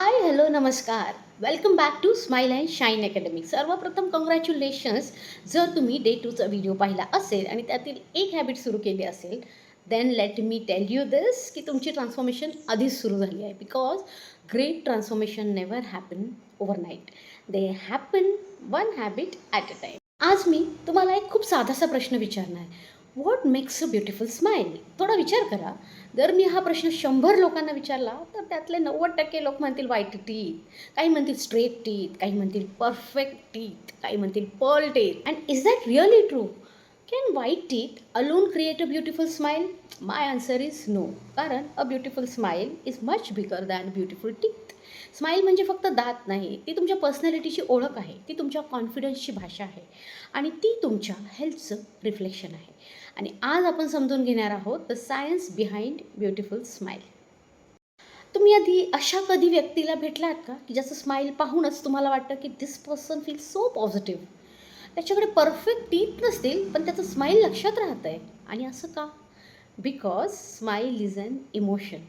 हाय hello नमस्कार. Welcome back to smile and shine academy. सर्वप्रथम congratulations. जर तुम्ही डे 2चा व्हिडिओ पाहिला असेल आणि त्यातील एक हॅबिट सुरू केली असेल, then let me tell you this की तुमची ट्रान्सफॉर्मेशन आधीच सुरू झाली आहे. Because great transformation never happen overnight. They happen one habit at a time. आज मी तुम्हाला एक खूप साधासा प्रश्न विचारणार आहे. What makes a beautiful smile? थोडा विचार करा. जर मी हा प्रश्न 100 लोकांना विचारला तर त्यातले 90% लोक म्हणतील व्हाईट टीथ, काही म्हणतील स्ट्रेट टीथ, काही म्हणतील परफेक्ट टीथ, काही म्हणतील pearl teeth. And is that really true? Can white teeth alone create a beautiful smile? My answer is no. कारण a beautiful smile is much bigger than beautiful teeth. Smile म्हणजे फक्त दात नाही, ती तुमच्या पर्सनॅलिटीची ओळख आहे, ती तुमच्या कॉन्फिडन्सची भाषा आहे आणि ती तुमच्या हेल्थचं रिफ्लेक्शन आहे. आणि आज आपण समजून घेणार आहोत the science behind beautiful smile. तुम्ही आधी अशा कधी व्यक्तीला भेटलात का की ज्याचं स्माईल पाहूनच तुम्हाला वाटतं की दिस पर्सन फील सो पॉझिटिव्ह? त्याच्याकडे परफेक्ट टीथ नसतील पण त्याचं स्माईल लक्षात राहतं आहे. आणि असं का? Because smile is an emotion.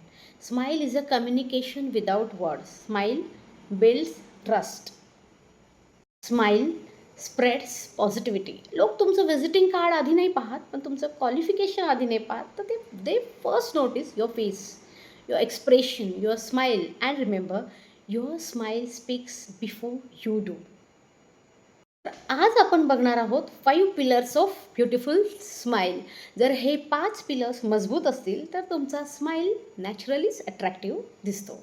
Smile is a communication without words. Smile builds trust. Smile spreads positivity. लोक तुमचं व्हिजिटिंग कार्ड आधी नाही पाहत, पण तुमचं क्वालिफिकेशन आधी नाही पाहत, तर they first notice your face, your expression, your smile. And remember, your smile speaks before you do. आज आपण बघणार आहोत 5 पिलर्स ऑफ ब्युटिफुल स्माईल. जर हे 5 पिलर्स मजबूत असतील तर तुमचा स्माईल नॅचरलीच अट्रॅक्टिव्ह दिसतो.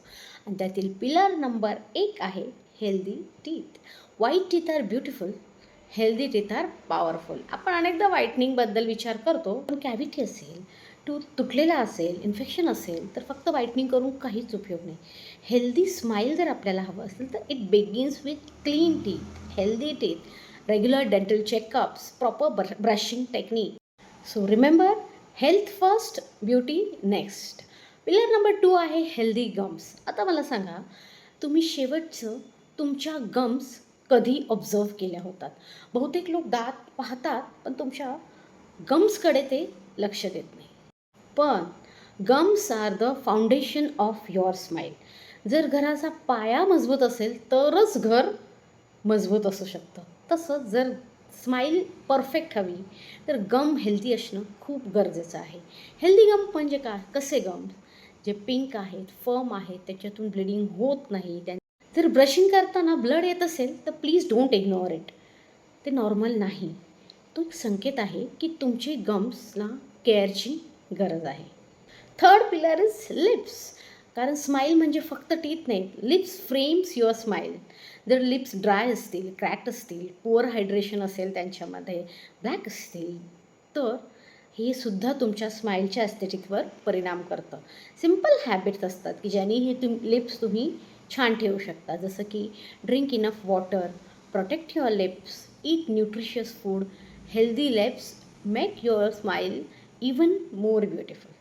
आणि त्यातील पिलर नंबर 1 आहे healthy teeth. White teeth are beautiful, healthy teeth are powerful. आपण अनेकदा व्हाईटनिंगबद्दल विचार करतो, पण कॅव्हिटी असेल, टूथ तुटलेला असेल, इन्फेक्शन असेल तर फक्त व्हाईटनिंग करून काहीच उपयोग नाही. हेल्दी स्माईल जर आपल्याला हवं असेल तर it begins with clean teeth, healthy teeth, regular dental checkups, proper brushing technique. So remember, health first, beauty next. Pillar number 2 आहे हेल्दी गम्स. आता मला सांगा, तुम्ही शेवटचं तुमच्या गम्स कधी ऑब्झर्व केल्या होतात? बहुतेक लोक दात पाहतात पण तुमच्या गम्सकडे ते लक्ष देत नाही. पण gums are the foundation of your smile. जर घराचा पाया मजबूत असेल तरच घर मजबूत असू शकतं. तसंच जर स्माईल परफेक्ट हवी तर गम हेल्दी असणं खूप गरजेचं आहे. हेल्दी गम म्हणजे काय? कसे गम? जे पिंक आहेत, फर्म आहेत, त्याच्यातून ब्लिडिंग होत नाही. जर ब्रशिंग करताना ब्लड येत असेल तर प्लीज डोंट इग्नोर इट. ते नॉर्मल नाही. तो एक संकेत आहे की तुमची गम्सला केअरची गरज आहे. Third pillar is lips. कारण स्माईल म्हणजे फक्त टीथ नाही, लिप्स फ्रेम्स युअर स्माईल. जर लिप्स ड्राय असतील, क्रॅक्ट असतील, पुअर हायड्रेशन असेल त्यांच्यामध्ये, ब्लॅक असतील, तर हे सुद्धा तुमच्या स्माईलच्या ॲस्थेटिकवर परिणाम करतं. सिम्पल हॅबिट्स असतात की ज्याने हे लिप्स तुम्ही छान ठेवू शकता. जसं की drink enough water, protect your lips, eat nutritious food. Healthy lips make your smile even more beautiful.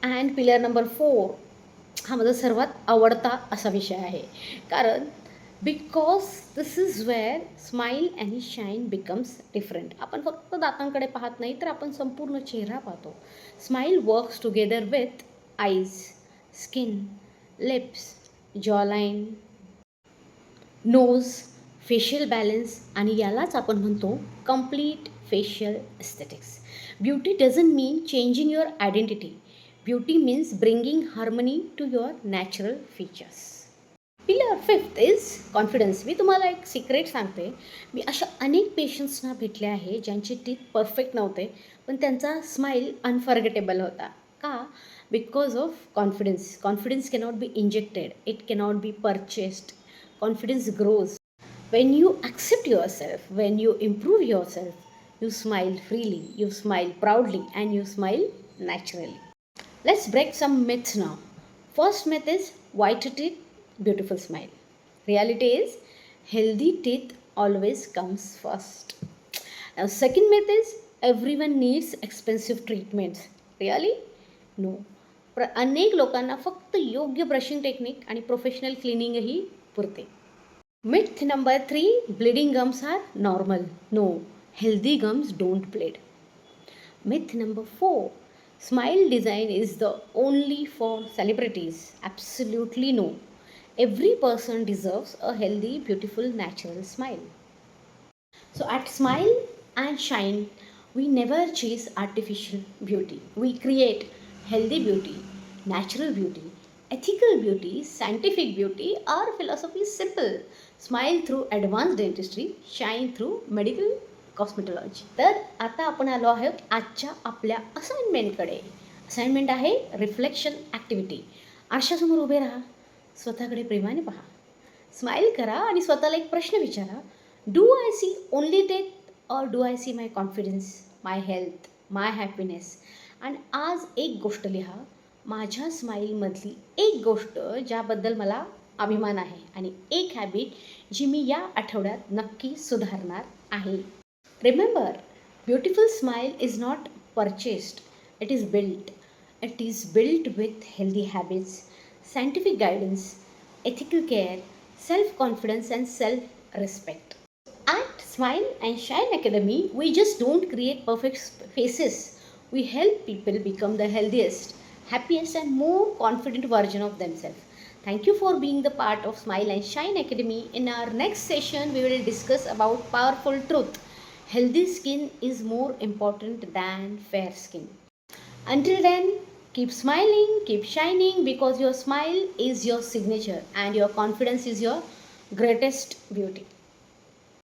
And pillar number 4 हा माझा सर्वात आवडता असा विषय आहे. कारण because this is where smile and shine becomes different. आपण फक्त दातांकडे पाहत नाही तर आपण संपूर्ण चेहरा पाहतो. Smile works together with eyes, skin, lips, jawline, nose, facial balance. आणि यालाच आपण म्हणतो complete facial aesthetics. Beauty doesn't mean changing your identity. Beauty means bringing harmony to your natural features. Pillar 5 is confidence. मी तुम्हाला एक secret सांगते. मी अशा अनेक पेशंट्सना भेटले आहे ज्यांचे टीथ परफेक्ट नव्हते पण त्यांचा स्माईल अनफॉर्गेटेबल होता. का? Because of confidence. Confidence cannot be injected, it cannot be purchased. Confidence grows when you accept yourself, when you improve yourself, you smile freely, you smile proudly, and you smile naturally. Let's break some myths now. First myth is white teeth, beautiful smile. Reality is healthy teeth always comes first. Now, second myth is everyone needs expensive treatments. Really? No. अनेक लोकांना फक्त योग्य brushing technique आणि professional क्लिनिंगही पुरते. Myth number 3, bleeding gums are normal. No, healthy gums don't bleed. Myth number 4, smile design is the only for celebrities. Absolutely no. Every person deserves a healthy, beautiful, natural smile. So at Smile and Shine, we never chase artificial beauty. We create healthy beauty, natural beauty, ethical beauty, scientific beauty. Our philosophy is simple. Smile through advanced dentistry, shine through medical cosmetology. तर आता आपण आलो आहोत आजच्या आपल्या असाइनमेंटकडे. Assignment आहे reflection activity. आरशासमोर उभे राहा, स्वतःकडे प्रेमाने पहा, स्माईल करा आणि स्वतःला एक प्रश्न विचारा. Do I see only death or do I see my confidence, my health, my happiness? आणि आज एक गोष्ट लिहा, माझ्या स्माईलमधली एक गोष्ट ज्याबद्दल मला अभिमान आहे आणि एक हॅबिट जी मी या आठवड्यात नक्की सुधारणार आहे. Remember, beautiful smile is not purchased, it is built. It is built with healthy habits, scientific guidance, ethical care, self-confidence and self-respect. At Smile and Shine Academy, we just don't create perfect faces. We help people become the healthiest, happiest and more confident version of themselves. Thank you for being the part of Smile and Shine Academy. In our next session, we will discuss about powerful truth. Healthy skin is more important than fair skin. Until then, keep smiling, keep shining, because your smile is your signature and your confidence is your greatest beauty.